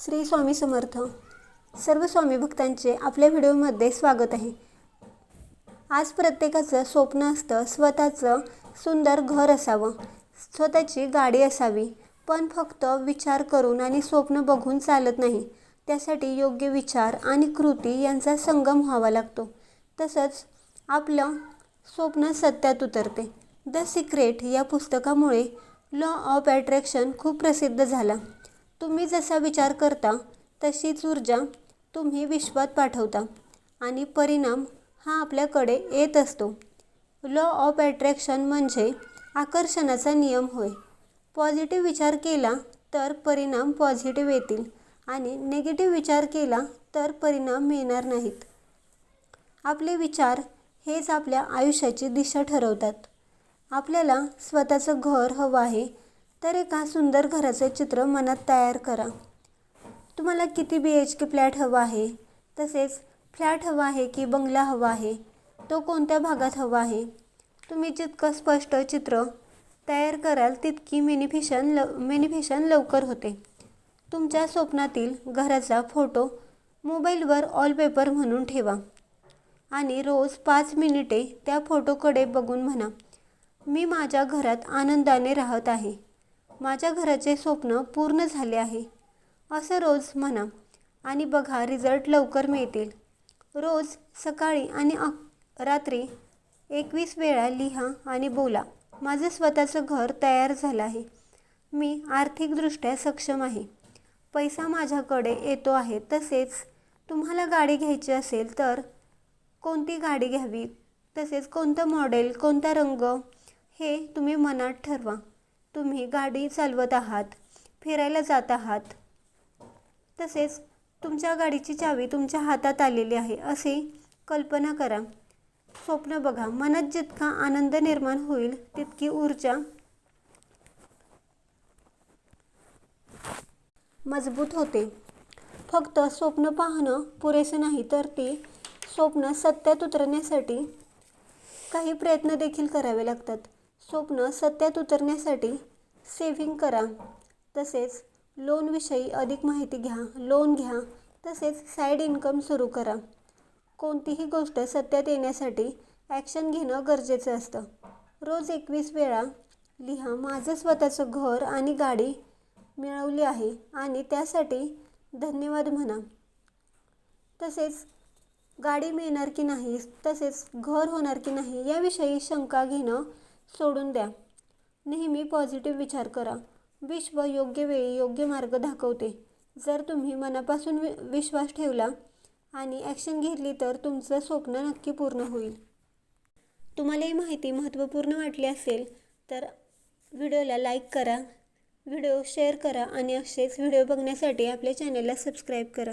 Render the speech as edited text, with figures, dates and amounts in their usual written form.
श्री स्वामी समर्थ. सर्व स्वामी भक्तांचे आपल्या व्हिडिओमध्ये स्वागत आहे. आज प्रत्येकाचं स्वप्न असतं स्वतःचं सुंदर घर असावं, स्वतःची गाडी असावी. पण फक्त विचार करून आणि स्वप्न बघून चालत नाही. त्यासाठी योग्य विचार आणि कृती यांचा संगम व्हावा लागतो. तसंच आपलं स्वप्न सत्यात उतरते. द सिक्रेट या पुस्तकामुळे लॉ ऑफ अट्रॅक्शन खूप प्रसिद्ध झाला. तुम्ही जसा विचार करता तशीच ऊर्जा तुम्ही विश्वात पाठवता आणि परिणाम हा आपल्याकडे येत असतो. लॉ ऑफ अट्रॅक्शन म्हणजे आकर्षणाचा नियम होय. पॉझिटिव्ह विचार केला तर परिणाम पॉझिटिव्ह येतील आणि निगेटिव्ह विचार केला तर परिणाम मिळणार नाहीत. आपले विचार हेच आपल्या आयुष्याची दिशा ठरवतात. आपल्याला स्वतःचं घर हवं आहे तर एका सुंदर घराचे चित्र मनात तयार करा. तुम्हाला किती BHK फ्लॅट हवा आहे, तसेच फ्लॅट हवा आहे की बंगला हवा आहे, तो कोणत्या भागात हवा आहे. तुम्ही जितकं स्पष्ट चित्र तयार कराल तितकी मॅनिफेशन लवकर होते. तुमच्या स्वप्नातील घराचा फोटो मोबाईलवर वॉलपेपर म्हणून ठेवा आणि रोज 5 मिनिटे त्या फोटोकडे बघून म्हणा, मी माझ्या घरात आनंदाने राहत आहे, माझ्या घराचे स्वप्न पूर्ण झाले आहे. असं रोज म्हणा आणि बघा रिझल्ट लवकर मिळतील. रोज सकाळी आणि रात्री 21 वेळा लिहा आणि बोला, माझं स्वतःचं घर तयार झालं आहे, मी आर्थिकदृष्ट्या सक्षम आहे, पैसा माझ्याकडे येतो आहे. तसेच तुम्हाला गाडी घ्यायची असेल तर कोणती गाडी घ्यावी, तसेच कोणतं मॉडेल, कोणता रंग हे तुम्ही मनात ठरवा. तुम्ही गाडी चालवत आहात, फिरायला जात आहात, तसेच तुमच्या गाडीची चावी तुमच्या हातात आलेली आहे अशी कल्पना करा. स्वप्न बघा. मनात जितका आनंद निर्माण होईल तितकी ऊर्जा मजबूत होते. फक्त स्वप्न पाहणं पुरेसं नाही तर ते स्वप्न सत्यात उतरण्यासाठी काही प्रयत्न देखील करावे लागतात. स्वप्न सत्यात उतरण्यासाठी सेव्हिंग करा, तसेच लोनविषयी अधिक माहिती घ्या, लोन घ्या, तसेच साईड इन्कम सुरू करा. कोणतीही गोष्ट सत्यात येण्यासाठी ॲक्शन घेणं गरजेचं असतं. रोज 21 वेळा लिहा, माझं स्वतःचं घर आणि गाडी मिळवली आहे आणि त्यासाठी धन्यवाद म्हणा. तसेच गाडी मिळणार की नाही, तसेच घर होणार की नाही याविषयी शंका घेणं सोडून द्या. नेहमी पॉझिटिव्ह विचार करा. विश्व योग्य वेळी योग्य मार्ग दाखवते. जर तुम्ही मनापासून विश्वास ठेवला आणि ॲक्शन घेतली तर तुमचं स्वप्न नक्की पूर्ण होईल. तुम्हाला ही माहिती महत्त्वपूर्ण वाटली असेल तर व्हिडिओला लाईक करा, व्हिडिओ शेअर करा आणि असेच व्हिडिओ बघण्यासाठी आपल्या चॅनलला सबस्क्राईब करा.